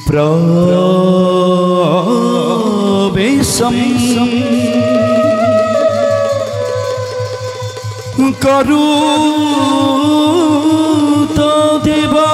प्रवेशम करूत देवा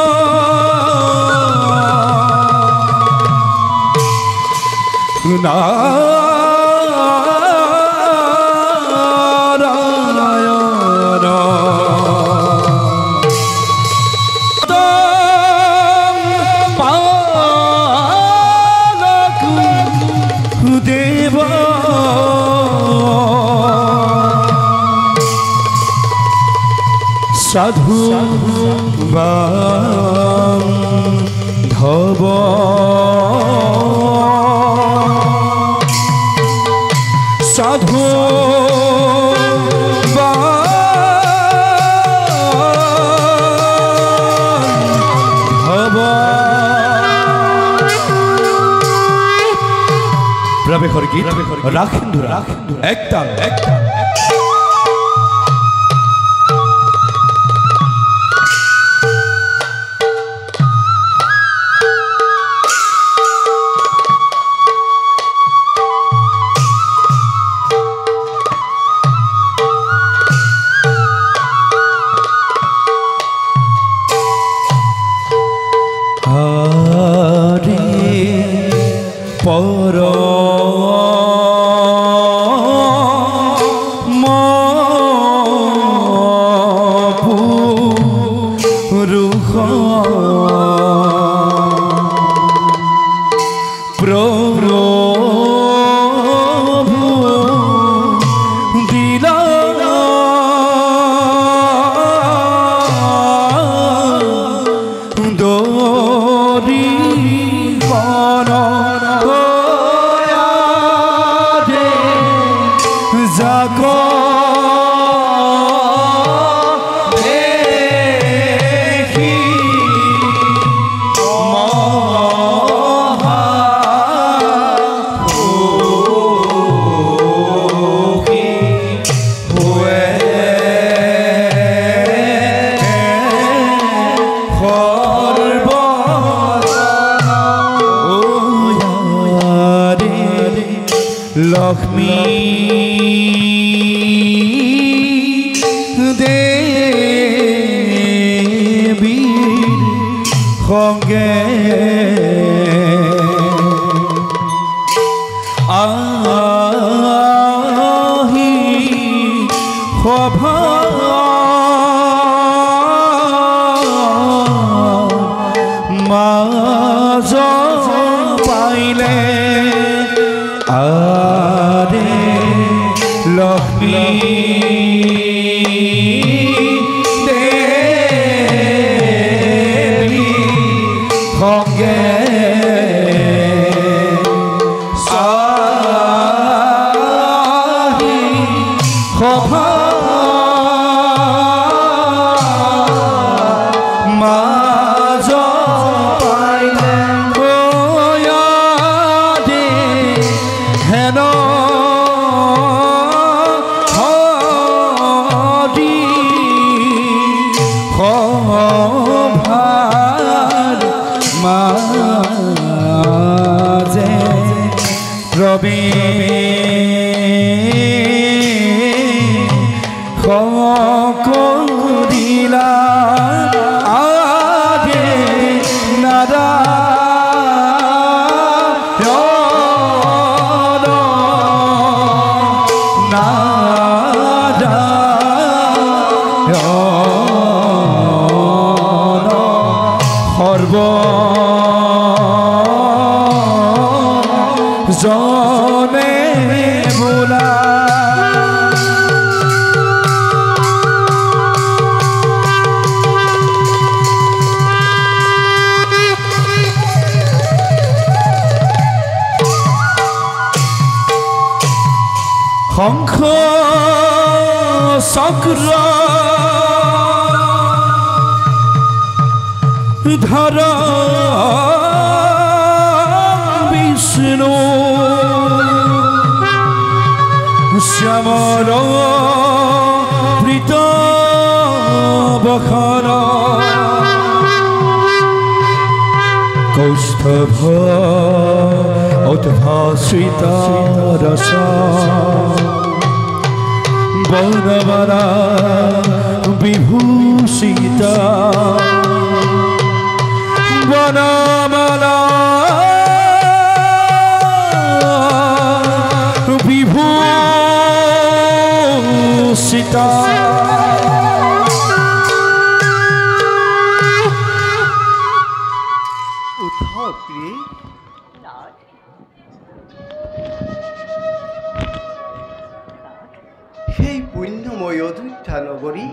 साधु बांधव साधु बांधव प्रवेशर गीत राखेंदुरा एकताल लक्ष्मी देवी होंगे आही खबर माज पाइले लक्ष्मी देवी होंगे साही खबर माज पाइले दे हेन माजे रवि दिला आगे नारा जने बोला हंख चक्र धरा विष्णु श्यामल प्रीत बखर कौश স্তভ উদ্ভাসিতা রসা বনমালা বিভূষিতা বনমালা বিভূষিতা সেই পুণ্যময় অযোধ্যা নগরী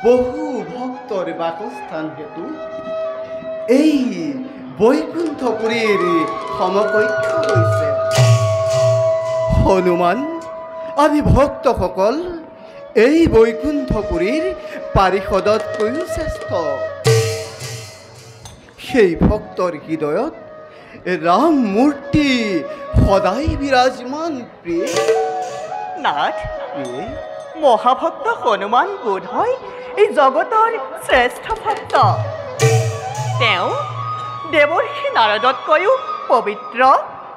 বহু ভক্তর বাসস্থান হেতু এই বৈকুণ্ঠপুরীর সমকক্ষ হৈছে। হনুমান আদি ভক্তসকল এই বৈকুণ্ঠপুরীর পাৰিষদতকৈও শ্ৰেষ্ঠ। সেই ভক্তৰ হৃদয়ত ৰাম মূৰ্তি সদায় বিৰাজমান। প্ৰিয় নাথ, মহাভক্ত হনুমান বোধ হয় এই জগতৰ শ্ৰেষ্ঠ ভক্ত। তেওঁ দেৱৰ্ষি নাৰদতকৈও পবিত্ৰ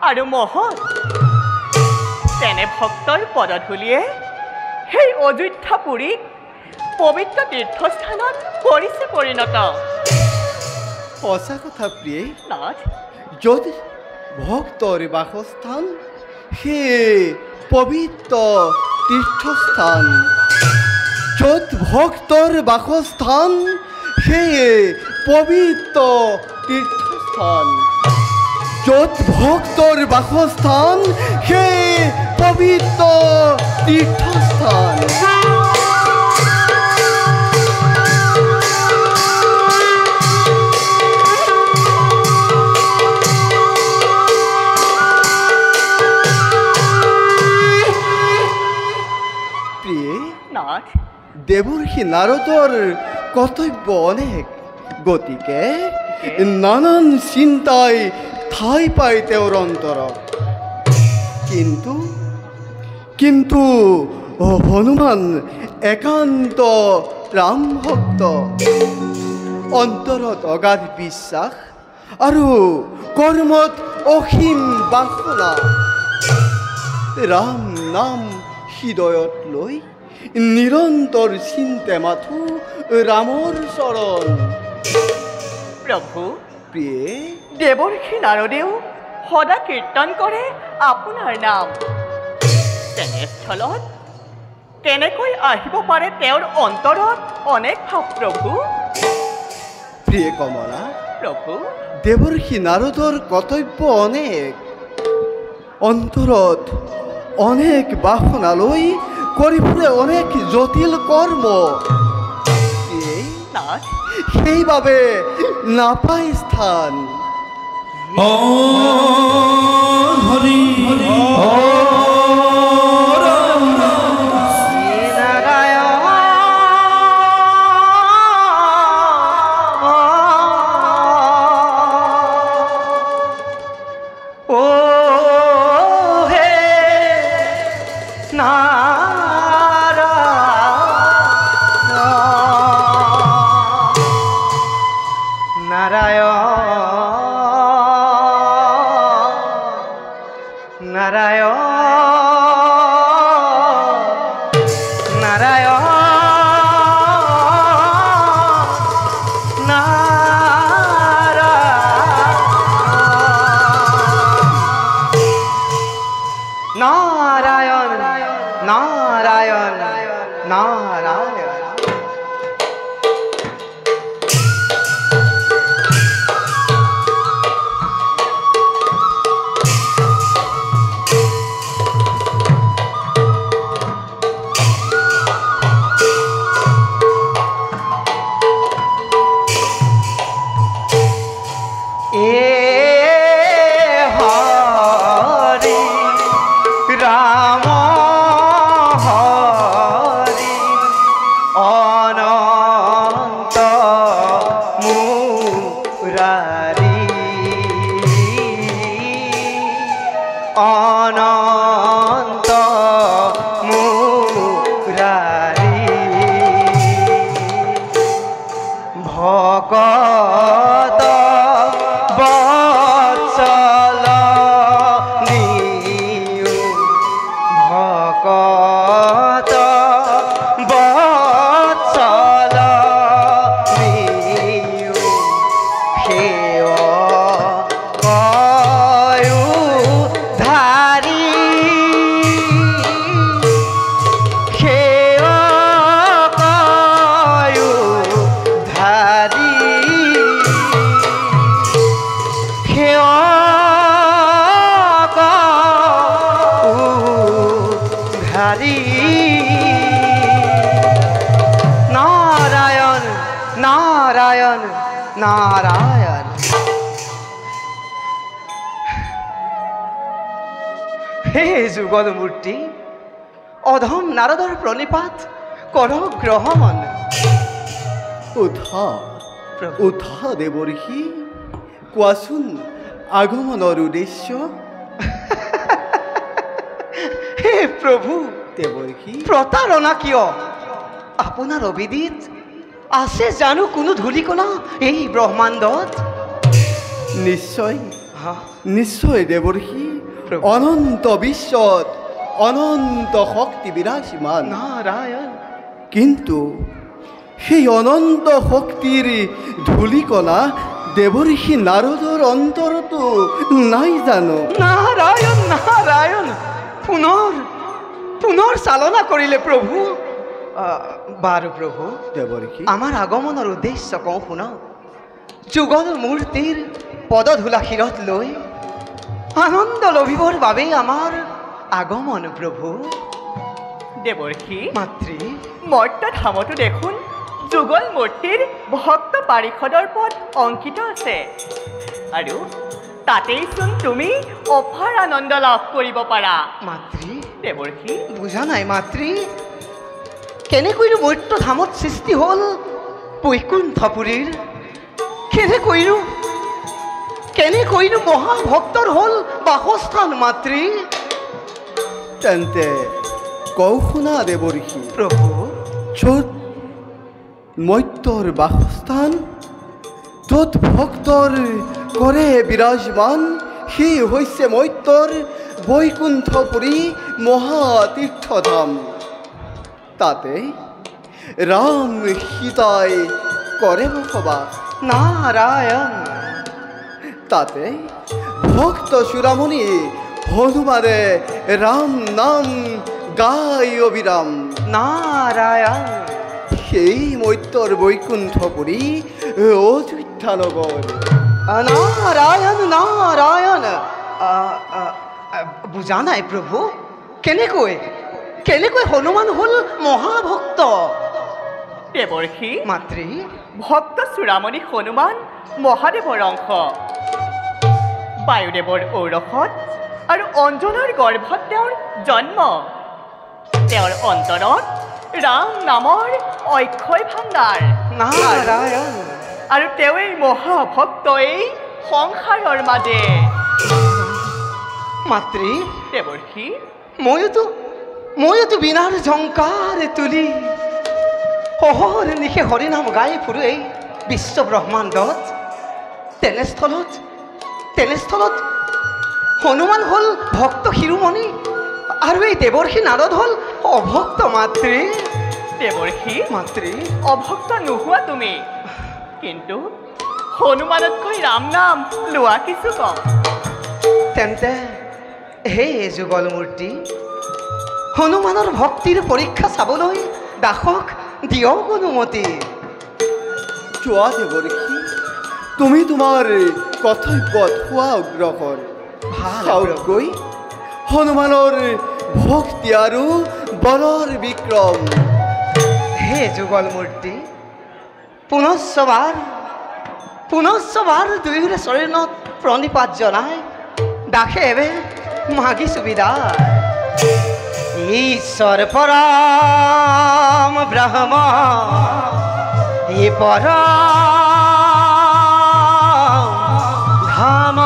আৰু মহৎ। তেনে ভক্তৰ পদধূলিয়ে সেই অযোধ্যাপুৰীক পবিত্ৰ তীৰ্থস্থানত কৰিছে পৰিণত। সঁচা কথা প্ৰিয়ে। নাথ, য'ত ভক্তৰ বাসস্থান সেই পবিত্ৰ তীৰ্থস্থান, য'ত ভক্তৰ বাসস্থান সেই পবিত্ৰ তীৰ্থস্থান, য'ত ভক্তৰ বাসস্থান সেই পবিত্ৰ তীৰ্থস্থান। নাথ, দেৱৰ্ষি নাৰদৰ কৰ্তব্য অনেক, গতিকে নানান চিন্তাই ঠাই পায় তেওঁৰ অন্তৰত। কিন্তু হনুমান একান্ত ৰাম ভক্ত, অন্তৰত অগাধ বিশ্বাস আৰু কৰ্মত অসীম বাসনা। ৰাম নাম হৃদয়ত লৈ নিৰন্তৰ চিন্তে মাথো ৰামৰ চৰণ। প্ৰভু, প্ৰিয়ে, দেৱৰ্ষি নাৰদেও সদা কীৰ্তন কৰে আপোনাৰ নাম। তেনেস্থলত কেনেকৈ আহিব পাৰে তেওঁৰ অন্তৰত অনেক ভাৱ? প্ৰভু, প্ৰিয়ে কমলা, প্ৰভু, দেৱৰ্ষি নাৰদৰ কৰ্তব্য অনেক, অন্তৰত অনেক বাসনা লৈ কৰি ফুৰে অনেক জটিল কৰ্ম। নাথ, সেইবাবে নাপায় স্থান। হৰি ভকত নাৰায়ণ নাৰায়ণ। হে যুগল মূৰ্তি, অধম নাৰদৰ প্ৰণিপাত কৰ গ্ৰহণ। উঠা উঠা দেৱৰ্ষি, কোৱাচোন আগমনৰ উদ্দেশ্য। হে প্ৰভু, দেৱৰ্ষি প্ৰতাৰণা কিয়? আপোনাৰ অবিদিত আছে জানো কোনো ধূলিকণা এই ব্ৰহ্মাণ্ডত? নিশ্চয় নিশ্চয় দেৱৰ্ষি, অনন্ত বিশ্বত অনন্ত শক্তি বিৰাজমান। নাৰায়ণ। কিন্তু সেই অনন্ত শক্তিৰ ধূলিকণা দেৱৰ্ষি নাৰদৰ অন্তৰতো নাই জানো? নাৰায়ণ নাৰায়ণ। পুনৰ চালনা কৰিলে প্ৰভু। বাৰু প্ৰভু, দেৱৰ্ষি আমাৰ আগমনৰ উদ্দেশ্য কওঁ শুনক। যুগল মূৰ্তিৰ পদধূলা শিৰত লৈ আনন্দ লভিবৰ বাবে আমাৰ আগমন প্ৰভু। দেৱৰ্ষি, মাতৃ মৰ্ত ধামতো দেখোন যুগল মূৰ্তিৰ ভক্ত পাৰিষদৰ পদ অংকিত আছে, আৰু তাতেইচোন তুমি অপাৰ আনন্দ লাভ কৰিব পাৰা। মাতৃ দেৱৰ্ষি, বুজা নাই মাতৃ, কেনেকৈনো মৰ্ত ধামত সৃষ্টি হ'ল বৈকুণ্ঠপুৰীৰ? কেনেকৈনো মহাভক্তৰ হ'ল বাসস্থান মাতৃ? তেন্তে কওঁ শুনা দেৱৰ্ষি। প্ৰভু, য'ত মৰ্ত্যৰ বাসস্থান, য'ত ভক্তৰ কৰে বিৰাজমান, সেই হৈছে মৰ্ত্যৰ বৈকুণ্ঠপুৰী মহাতীৰ্থধাম। তাতে ৰাম সীতাই কৰে বসবাস। নাৰায়ণ। তাতে ভক্ত চূড়ামণি হনুমানে ৰাম নাম গায় অবিৰাম। নাৰায়ণ। সেই মৰ্ত্যৰ বৈকুণ্ঠপুৰী অযোধ্যা নগৰ। নাৰায়ণ নাৰায়ণ। বুজা নাই প্ৰভু, কেনেকৈ হনুমান হ'ল মহাভক্ত? দেৱৰ্ষি, মাতৃ ভক্ত চূড়ামণি হনুমান মহাদেৱৰ অংশ। বায়ুদেৱৰ ঔৰসত আৰু অঞ্জনাৰ গৰ্ভত তেওঁৰ জন্ম। তেওঁৰ অন্তৰত ৰাম নামৰ অক্ষয় ভাণ্ডাৰ। নাৰায়ণ। আৰু তেওঁৱেই মহাভক্ত এই সংসাৰৰ মাজে। মাতৃ দেৱৰ্ষি, ময়োতো বিনাৰ ঝংকাৰ তুলি অহৰ নিশে হৰিনাম গাই ফুৰো এই বিশ্ব ব্ৰহ্মাণ্ডত। তেনেস্থলত হনুমান হ'ল ভক্ত শিৰোমণি, আৰু এই দেৱৰ্ষি নাৰদ হ'ল অভক্ত মাতৃ। দেৱৰ্ষি, মাতৃ অভক্ত নোহোৱা তুমি, কিন্তু হনুমানতকৈ ৰাম নাম লোৱা কিছু কম। তেন্তে হে যুগল মূৰ্তি, হনুমানৰ ভক্তিৰ পৰীক্ষা চাবলৈ দাসক দিয়ক অনুমতি। চোৱা দেৱৰ্ষি, তুমি তোমাৰ কৰ্তব্যত হোৱা অগ্ৰসৰ। চাওকগৈ হনুমানৰ ভক্তি আৰু বলৰ বিক্ৰম। হে যুগল মূৰ্তি, পুনশ্চবাৰ দুয়োৰে চৰণত প্ৰণিপাত জনাই দাসে এবে মাগিছো বিদায়। ঈশ্বৰ পৰম ব্ৰহ্ম হে পৰম ধাম,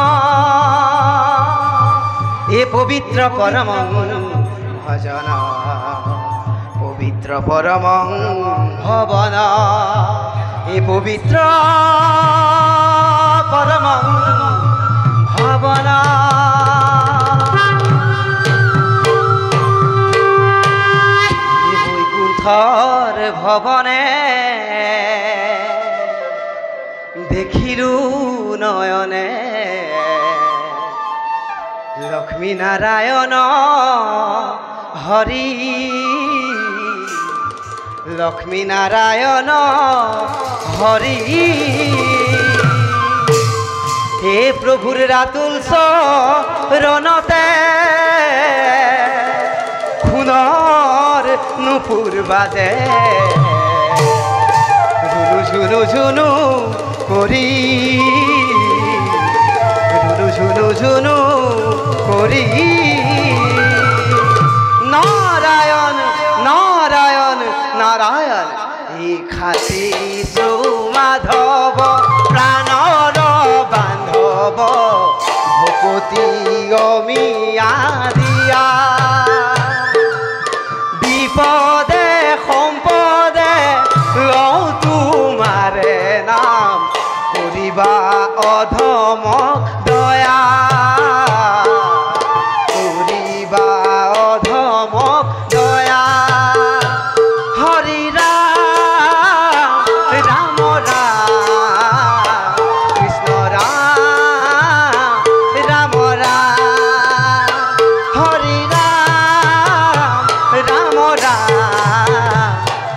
এ পবিত্ৰ পৰম ভজন, পবিত্ৰ পৰম ভবন, এ পবিত্ৰ পৰম ভবন। বৈকুণ্ঠৰ ভৱনে দেখিলো নয়নে, লক্ষ্মী নাৰায়ণ হৰি, লক্ষ্মী নাৰায়ণ হৰি। হে প্ৰভুৰ ৰাতুল শৰণতে খুনৰ নুপুৰ বাজে, ঝুনু ঝুনু ঝুনু কৰি ঝুনু ঝুনু ঝুনু কৰি নাৰায়ণ নাৰায়ণ নাৰায়ণ এই খাটিছো মাধৱ প্ৰাণৰ বান্ধৱ ভকতি অমিয়া দিয়া বিপদে সম্পদে লওঁ তোমাৰে নাম কৰিবা অধমক দয়া কৰিবা অধমক দয়া হৰি ৰাম ৰাম ৰাম কৃষ্ণ ৰাম ৰাম ৰাম হৰি ৰাম ৰাম ৰাম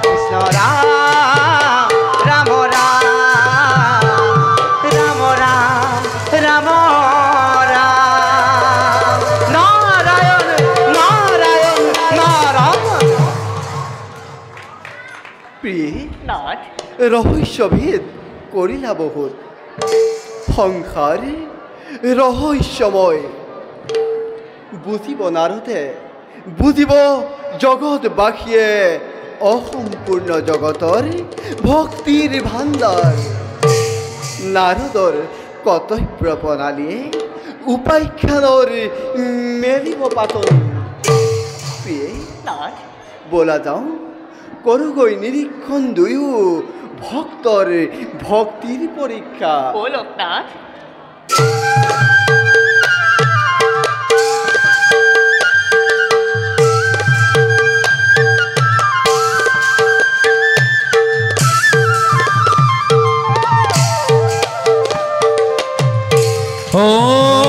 কৃষ্ণ ৰাম ৰাম ৰাম ৰাম ৰাম ৰাম ৰাম নাৰায়ণ নাৰায়ণ নাৰায়ণ প্ৰিয়ে নাথ ৰহস্যভেদ কৰিলা বহুত সংসাৰ ৰহস্যময় বুজিব নাৰদে বুজিব জগতবাসীয়ে অসম্পূৰ্ণ জগতৰ ভক্তিৰ ভাণ্ডাৰ নাৰদৰ কৰ্তব্য প্ৰণালীয়ে উপাখ্যানৰ মেলিব পাতন প্ৰিয়ে নাথ বলা যাওঁ কৰোগৈ নিৰীক্ষণ দুয়ো ভক্তৰ ভক্তিৰ পৰীক্ষা ও লোকনাথ ও